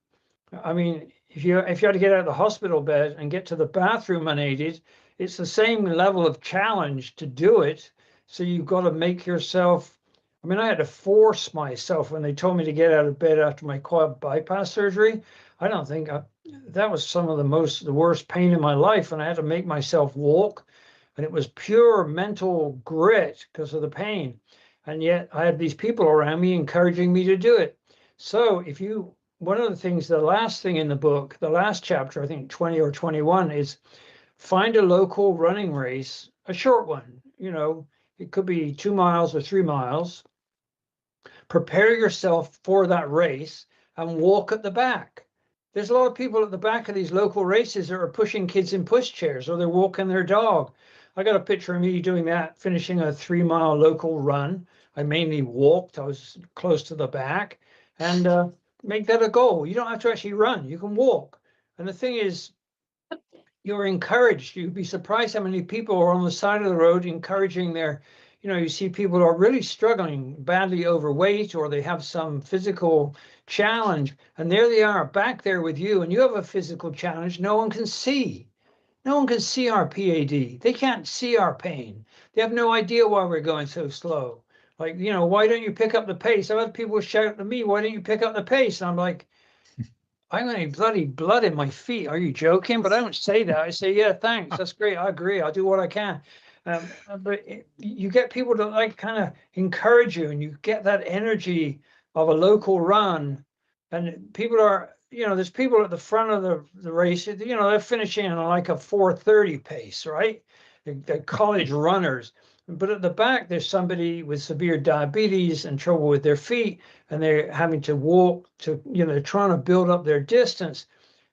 I mean, if you had to get out of the hospital bed and get to the bathroom unaided, it's the same level of challenge to do it. So you've got to make yourself. I mean, I had to force myself when they told me to get out of bed after my quad bypass surgery. I don't think that was some of the worst pain in my life, and I had to make myself walk. And it was pure mental grit because of the pain. And yet I had these people around me encouraging me to do it. So one of the things, the last thing in the book, the last chapter, I think 20 or 21, is find a local running race, a short one, it could be 2 miles or 3 miles. Prepare yourself for that race and walk at the back. There's a lot of people at the back of these local races that are pushing kids in pushchairs, or they're walking their dog. I got a picture of me doing that, finishing a 3-mile local run. I mainly walked. I was close to the back, and make that a goal. You don't have to actually run. You can walk. And the thing is, you're encouraged. You'd be surprised how many people are on the side of the road encouraging you see people who are really struggling, badly overweight, or they have some physical challenge, and there they are back there with you, and you have a physical challenge no one can see. No one can see our PAD. They can't see our pain. They have no idea why we're going so slow. Like, why don't you pick up the pace? I've had people shout to me, why don't you pick up the pace? And I'm like, I'm going to bloody blood in my feet. Are you joking? But I don't say that. I say, yeah, thanks. That's great. I agree. I'll do what I can. But you get people to kind of encourage you, and you get that energy of a local run. And people are, there's people at the front of the race, they're finishing on like a 4:30 pace, right? They're college runners. But at the back, there's somebody with severe diabetes and trouble with their feet, and they're having to walk they're trying to build up their distance.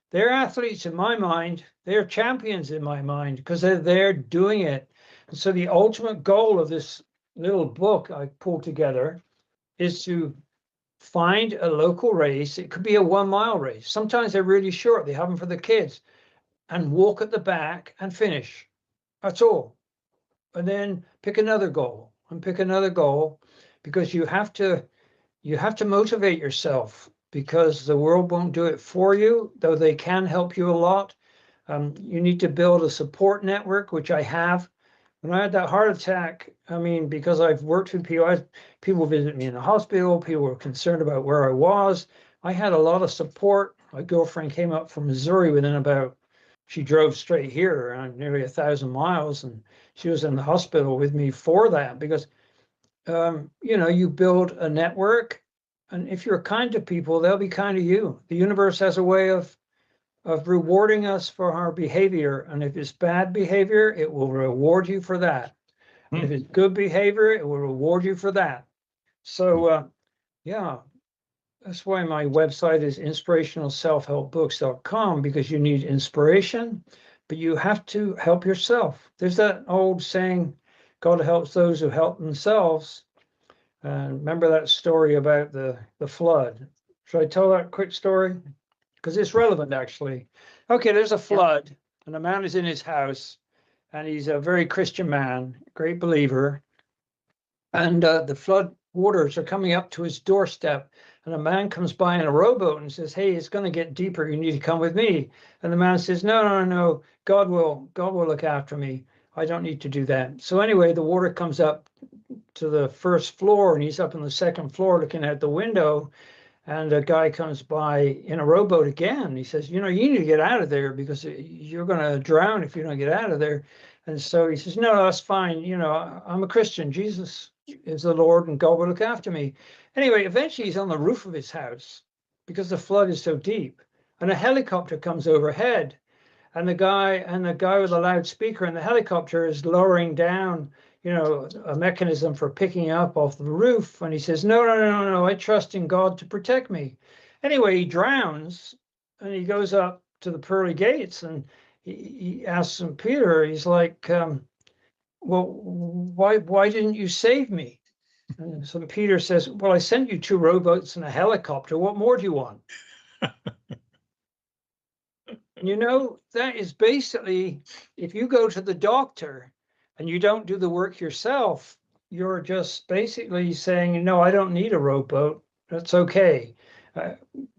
They're athletes in my mind. They're champions in my mind because they're there doing it. And so the ultimate goal of this little book I pulled together is to find a local race. It could be a 1-mile race. Sometimes they're really short. They have them for the kids, and walk at the back and finish. That's all. And then pick another goal and pick another goal, because you have to motivate yourself, because the world won't do it for you, though they can help you a lot. You need to build a support network, which I have. When I had that heart attack, I mean, because I've worked with people visit me in the hospital, people were concerned about where I was. I had a lot of support My girlfriend came up from Missouri she drove straight here around nearly 1,000 miles, and she was in the hospital with me for that because, you build a network, and if you're kind to people, they'll be kind to you. The universe has a way of rewarding us for our behavior, and if it's bad behavior, it will reward you for that. And if it's good behavior, it will reward you for that. So, yeah. That's why my website is inspirationalselfhelpbooks.com, because you need inspiration, but you have to help yourself. There's that old saying, God helps those who help themselves. Remember that story about the flood? Should I tell that quick story? Because it's relevant, actually. Okay, there's a flood, and a man is in his house, and he's a very Christian man, great believer. And the flood waters are coming up to his doorstep, and a man comes by in a rowboat and says, "Hey, it's going to get deeper. You need to come with me." And the man says, "No, no, no. God will look after me. I don't need to do that." So anyway, the water comes up to the first floor, and he's up on the second floor looking out the window. And a guy comes by in a rowboat again. He says, "You need to get out of there because you're going to drown if you don't get out of there." And so he says, "No, that's fine. I'm a Christian. Jesus is the Lord, and God will look after me." Anyway, eventually he's on the roof of his house because the flood is so deep, and a helicopter comes overhead, and the guy with a loudspeaker in the helicopter is lowering down, a mechanism for picking up off the roof. And he says, "No, no, no, no, no, I trust in God to protect me." Anyway, he drowns, and he goes up to the pearly gates, and he asks St. Peter, he's like, "Well, why didn't you save me?" And so Peter says, "Well, I sent you 2 rowboats and a helicopter. What more do you want?" That is basically, if you go to the doctor and you don't do the work yourself, you're just basically saying, "No, I don't need a rowboat. That's okay."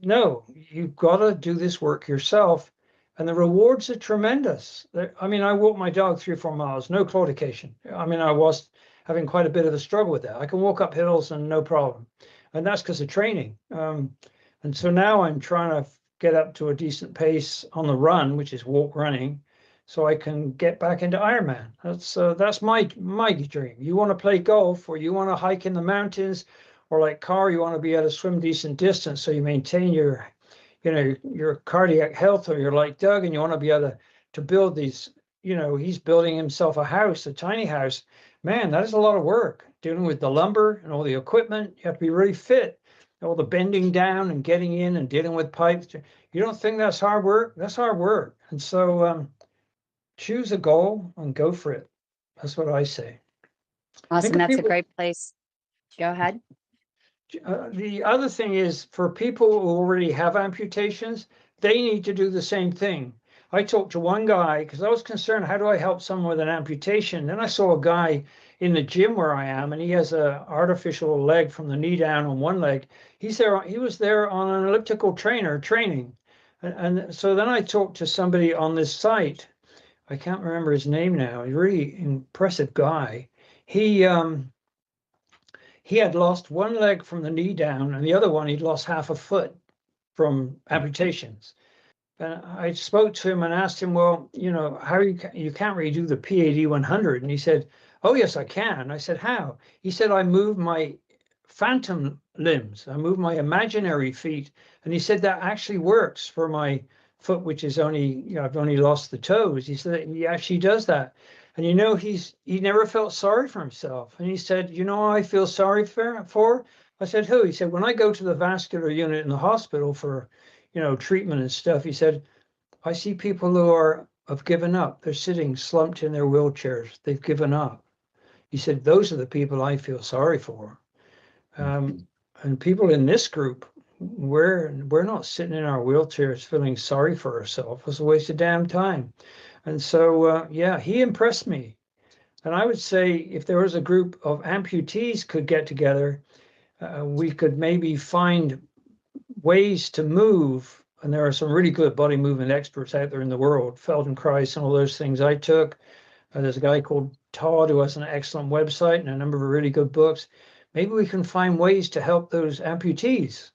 No, you've got to do this work yourself. And the rewards are tremendous. I walked my dog 3 or 4 miles, no claudication. I was having quite a bit of a struggle with that. I can walk up hills and no problem. And that's because of training. And so now I'm trying to get up to a decent pace on the run, which is walk running, so I can get back into Ironman. That's my dream. You want to play golf, or you want to hike in the mountains, or like Carr, you want to be able to swim decent distance so you maintain your cardiac health, or you're like Doug and you want to be able to build these, he's building himself a house, a tiny house. Man, that is a lot of work, dealing with the lumber and all the equipment. You have to be really fit, all the bending down and getting in and dealing with pipes. You don't think that's hard work? That's hard work. And so choose a goal and go for it. That's what I say. Awesome. That's a great place. Go ahead. The other thing is, for people who already have amputations, they need to do the same thing. I talked to one guy because I was concerned, how do I help someone with an amputation? Then I saw a guy in the gym where I am, and he has an artificial leg from the knee down on one leg. He was there on an elliptical trainer training. And so then I talked to somebody on this site. I can't remember his name now. He's a really impressive guy. He had lost one leg from the knee down, and the other one he'd lost half a foot from amputations. And I spoke to him and asked him, "Well, how you can't really do the P.A.D. 100?" And he said, "Oh, yes, I can." I said, "How?" He said, "I move my phantom limbs. I move my imaginary feet." And he said that actually works for my foot, which is I've only lost the toes. He said he actually does that. And he never felt sorry for himself. And he said, I feel sorry for? I said, "Who?" He said, "When I go to the vascular unit in the hospital for, treatment and stuff," he said, "I see people who have given up. They're sitting slumped in their wheelchairs. They've given up." He said, "Those are the people I feel sorry for." And people in this group, we're not sitting in our wheelchairs feeling sorry for ourselves. It's a waste of damn time. And so, he impressed me. And I would say, if there was a group of amputees could get together, we could maybe find ways to move. And there are some really good body movement experts out there in the world, Feldenkrais and all those things I took. There's a guy called Todd who has an excellent website and a number of really good books. Maybe we can find ways to help those amputees.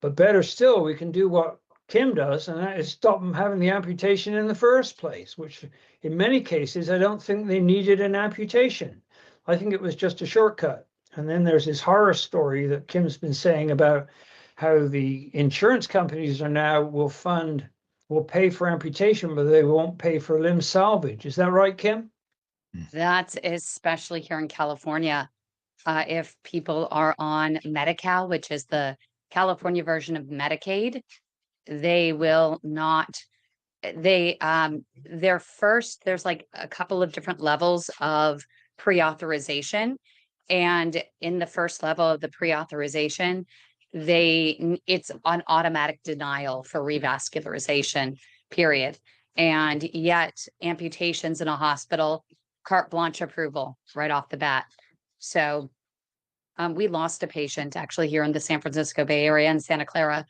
But better still, we can do what Kym does, and that is stop them having the amputation in the first place, which in many cases, I don't think they needed an amputation. I think it was just a shortcut. And then there's this horror story that Kym's been saying about how the insurance companies are now will pay for amputation, but they won't pay for limb salvage. Is that right, Kym? That's especially here in California. If people are on Medi-Cal, which is the California version of Medicaid, they will not, their first, there's like a couple of different levels of pre-authorization. And in the first level of the pre-authorization, it's an automatic denial for revascularization, period. And yet amputations in a hospital, carte blanche approval right off the bat. So we lost a patient actually here in the San Francisco Bay Area in Santa Clara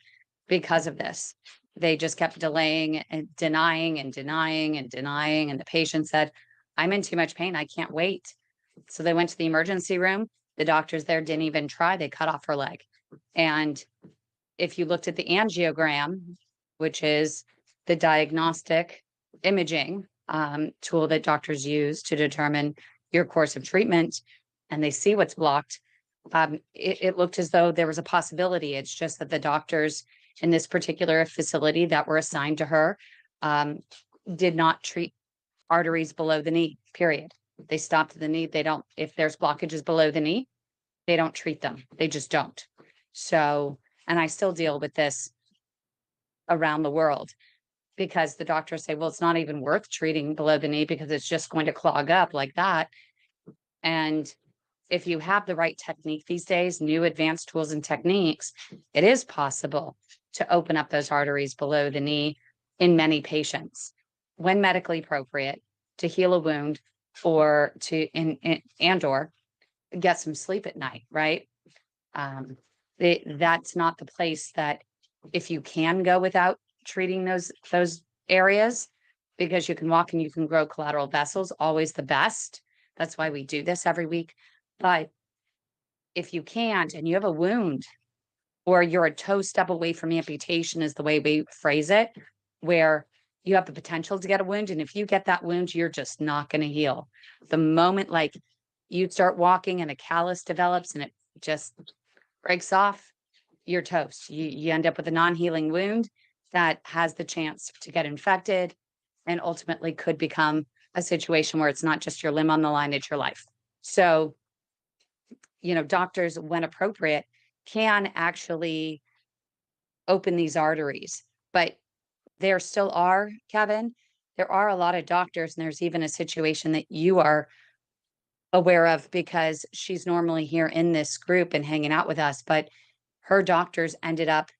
because of this. They just kept delaying and denying and denying and denying. And the patient said, I'm in too much pain. I can't wait. So they went to the emergency room. The doctors there didn't even try. They cut off her leg. And if you looked at the angiogram, which is the diagnostic imaging tool that doctors use to determine your course of treatment, and they see what's blocked, it looked as though there was a possibility. It's just that the doctors in this particular facility that were assigned to her did not treat arteries below the knee, period. They stopped the knee. They don't, if there's blockages below the knee, they don't treat them. They just don't. So, and I still deal with this around the world because the doctors say, well, it's not even worth treating below the knee because it's just going to clog up like that. And if you have the right technique these days, new advanced tools and techniques, it is possible to open up those arteries below the knee in many patients when medically appropriate to heal a wound or to and or get some sleep at night, right? That's not the place that if you can go without treating those areas, because you can walk and you can grow collateral vessels, always the best. That's why we do this every week. But if you can't and you have a wound or you're a toe step away from amputation is the way we phrase it, where you have the potential to get a wound. And if you get that wound, you're just not going to heal. The moment like you start walking and a callus develops and it just breaks off, you're toast. You end up with a non-healing wound that has the chance to get infected and ultimately could become a situation where it's not just your limb on the line, it's your life. So, doctors, when appropriate, can actually open these arteries, but there still are, Kevin, there are a lot of doctors, and there's even a situation that you are aware of because she's normally here in this group and hanging out with us, but her doctors ended up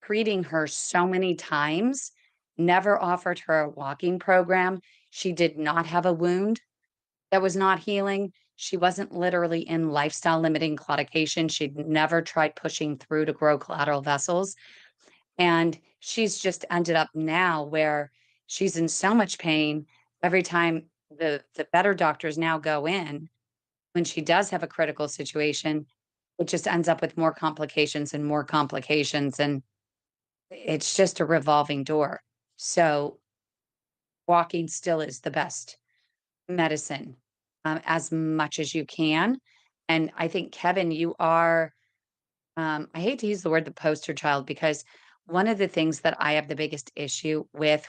treating her so many times, never offered her a walking program. She did not have a wound that was not healing. She wasn't literally in lifestyle limiting claudication. She'd never tried pushing through to grow collateral vessels. And she's just ended up now where she's in so much pain every time the better doctors now go in when she does have a critical situation, it just ends up with more complications and more complications. And it's just a revolving door. So walking still is the best medicine as much as you can. And I think, Kevin, you are, I hate to use the word the poster child because one of the things that I have the biggest issue with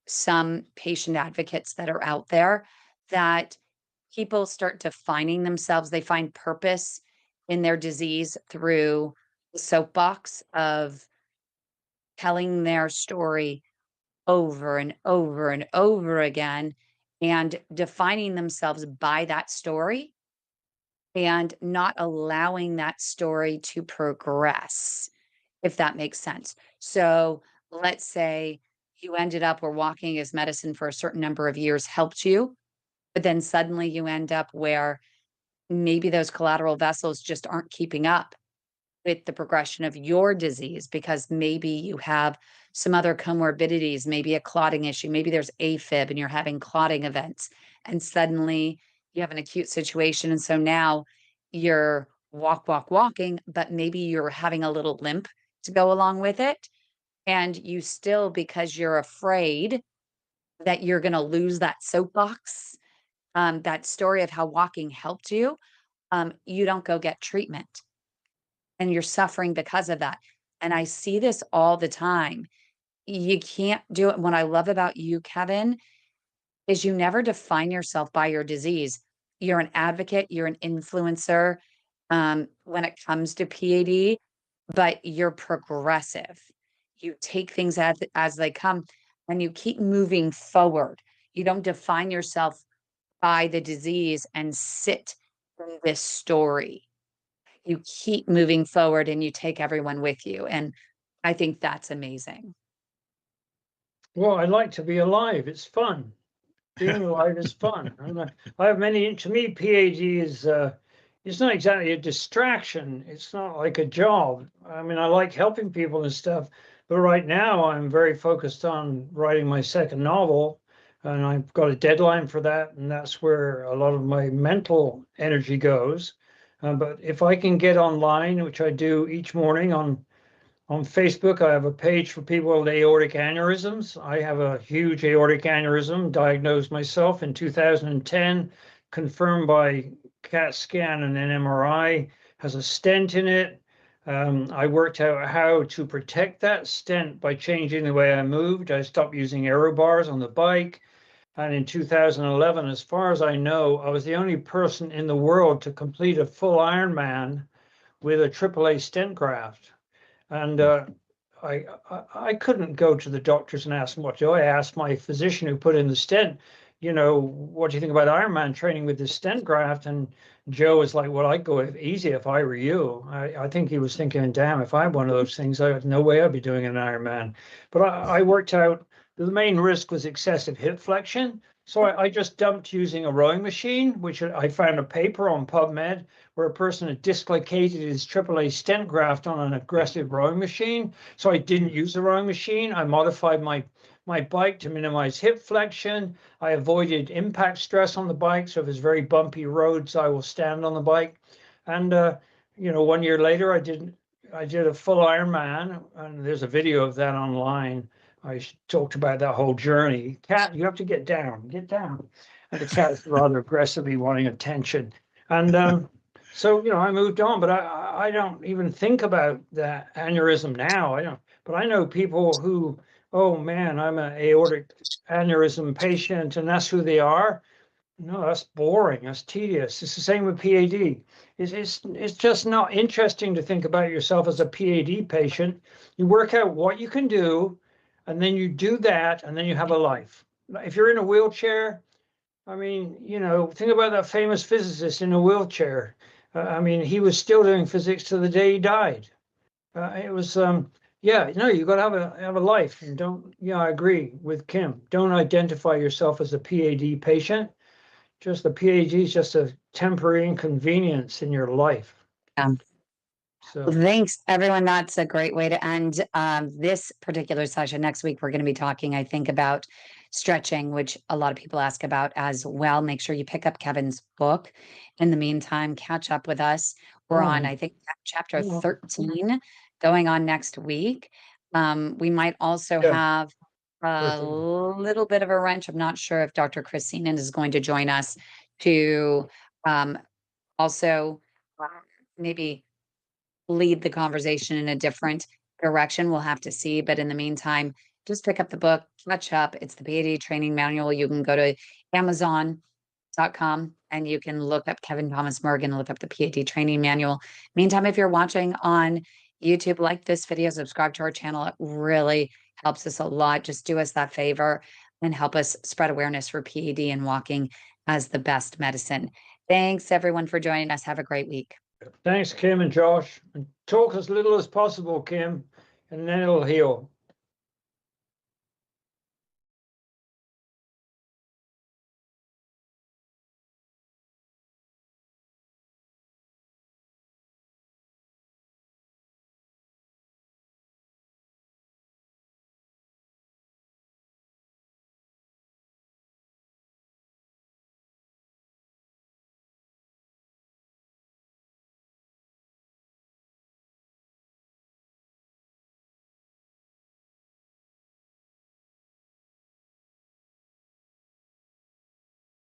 some patient advocates that are out there, that people start defining themselves, they find purpose in their disease through the soapbox of telling their story over and over and over again and defining themselves by that story and not allowing that story to progress, if that makes sense. So let's say you ended up where walking as medicine for a certain number of years helped you, but then suddenly you end up where maybe those collateral vessels just aren't keeping up with the progression of your disease because maybe you have some other comorbidities, maybe a clotting issue, maybe there's AFib and you're having clotting events, and suddenly you have an acute situation. And so now you're walking, but maybe you're having a little limp to go along with it. And you still, because you're afraid that you're going to lose that soapbox, that story of how walking helped you, you don't go get treatment and you're suffering because of that. And I see this all the time. You can't do it. What I love about you, Kevin, is you never define yourself by your disease. You're an advocate, you're an influencer when it comes to PAD, but you're progressive. You take things as they come and you keep moving forward. You don't define yourself by the disease and sit in this story. You keep moving forward and you take everyone with you. And I think that's amazing. Well, I like to be alive. It's fun. Being alive is fun. I have many, to me, PAD is, it's not exactly a distraction. It's not like a job. I mean, I like helping people and stuff, but right now I'm very focused on writing my second novel, and I've got a deadline for that, and that's where a lot of my mental energy goes. But if I can get online, which I do each morning on Facebook, I have a page for people with aortic aneurysms. I have a huge aortic aneurysm, diagnosed myself in 2010, confirmed by CAT scan and an MRI, has a stent in it. I worked out how to protect that stent by changing the way I moved. I stopped using aero bars on the bike. And in 2011, as far as I know, I was the only person in the world to complete a full Ironman with a AAA stent graft. And I couldn't go to the doctors and ask them what to do. I asked my physician who put in the stent, what do you think about Ironman training with this stent graft? And Joe was like, well, I'd go easy if I were you. I think he was thinking, damn, if I had one of those things, I had no way I'd be doing an Ironman. But I worked out the main risk was excessive hip flexion. So I just dumped using a rowing machine, which I found a paper on PubMed where a person had dislocated his AAA stent graft on an aggressive rowing machine. So I didn't use the rowing machine. I modified my bike to minimize hip flexion. I avoided impact stress on the bike. So if it's very bumpy roads, I will stand on the bike. And 1 year later, I did a full Ironman, and there's a video of that online. I talked about that whole journey. Cat, you have to get down. And the cat is rather aggressively wanting attention. And so, I moved on, but I don't even think about that aneurysm now. I don't, but I know people who, oh man, I'm an aortic aneurysm patient, and that's who they are. No, that's boring. That's tedious. It's the same with PAD. It's just not interesting to think about yourself as a PAD patient. You work out what you can do, and then you do that, and then you have a life. If you're in a wheelchair, I mean, think about that famous physicist in a wheelchair. I mean, he was still doing physics to the day he died. It was, yeah, no, you got to have a life, and don't. Yeah, I agree with Kym. Don't identify yourself as a PAD patient. Just the PAD is just a temporary inconvenience in your life. Well, So thanks, everyone. That's a great way to end this particular session. Next week, we're going to be talking, I think, about stretching, which a lot of people ask about as well. Make sure you pick up Kevin's book. In the meantime, catch up with us. We're on, I think, chapter 13 going on next week. We might also Yeah. have a little bit of a wrench. I'm not sure if Dr. Christina is going to join us to also maybe lead the conversation in a different direction. We'll have to see. But in the meantime, just pick up the book, catch up. It's the P.A.D. training manual. You can go to Amazon.com and you can look up Kevin Thomas Morgan, look up the P.A.D. training manual. Meantime, if you're watching on YouTube, like this video, subscribe to our channel. It really helps us a lot. Just do us that favor and help us spread awareness for PAD and walking as the best medicine. Thanks, everyone, for joining us. Have a great week. Thanks, Kym and Josh. And talk as little as possible, Kym, and then it'll heal.